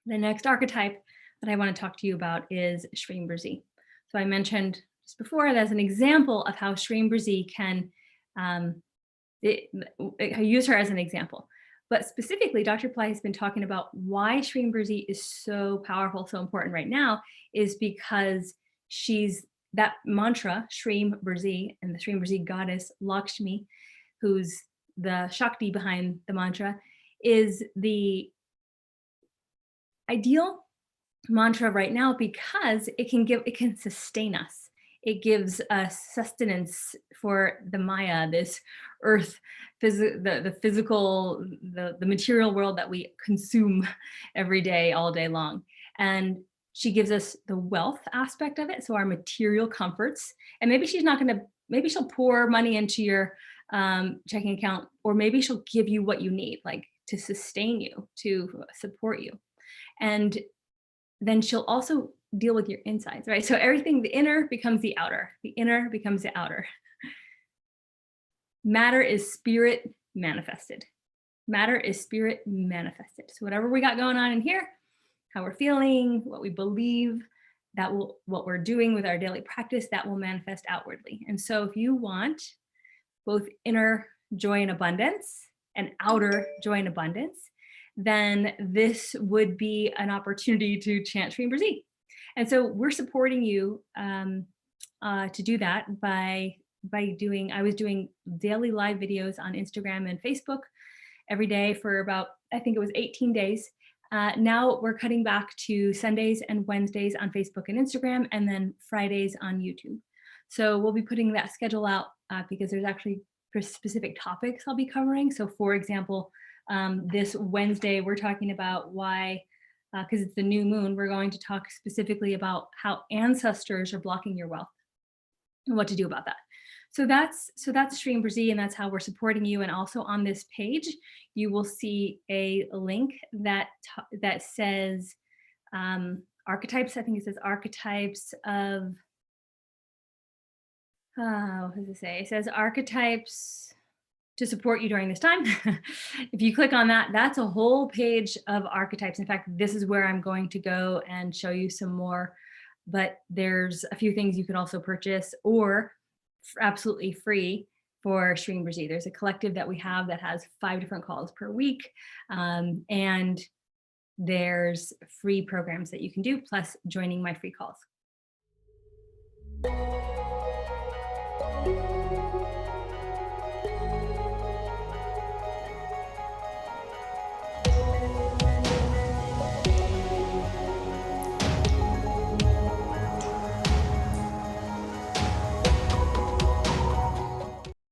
The next archetype that I want to talk to you about is Shreem Brzee. So I mentioned just before that as an example of how Shreem Brzee can um, I use her as an example. But specifically, Dr. Pillai has been talking about why Shreem Brzee is so powerful, so important right now, is because she's that mantra, Shreem Brzee, and the Shreem Brzee goddess Lakshmi, who's the Shakti behind the mantra, is the ideal mantra right now because it can sustain us. It gives us sustenance for the Maya, this earth, the physical, the material world that we consume every day, all day long. And she gives us the wealth aspect of it, so our material comforts. And maybe she's not going to, maybe she'll pour money into your checking account, or maybe she'll give you what you need, like to sustain you, to support you. And then she'll also deal with your insides, right? So everything, the inner becomes the outer, the inner becomes the outer. Matter is spirit manifested. Matter is spirit manifested. So whatever we got going on in here, how we're feeling, what we believe, what we're doing with our daily practice, that will manifest outwardly. And so if you want both inner joy and abundance and outer joy and abundance, then this would be an opportunity to chant Shreem Brzee. And so we're supporting you to do that by doing, I was doing daily live videos on Instagram and Facebook every day for about, I think it was 18 days. Now we're cutting back to Sundays and Wednesdays on Facebook and Instagram, and then Fridays on YouTube. So we'll be putting that schedule out because there's actually specific topics I'll be covering. So for example, this Wednesday, we're talking about why, because it's the new moon, we're going to talk specifically about how ancestors are blocking your wealth and what to do about that. So that's Shreem Brzee, and that's how we're supporting you. And also on this page, you will see a link that says archetypes. I think it says archetypes of, what does it say? It says archetypes to support you during this time. If you click on that, that's a whole page of archetypes. In fact, this is where I'm going to go and show you some more, but there's a few things you can also purchase or absolutely free for Shreem Brzee. There's a collective that we have that has 5 different calls per week. And there's free programs that you can do, plus joining my free calls.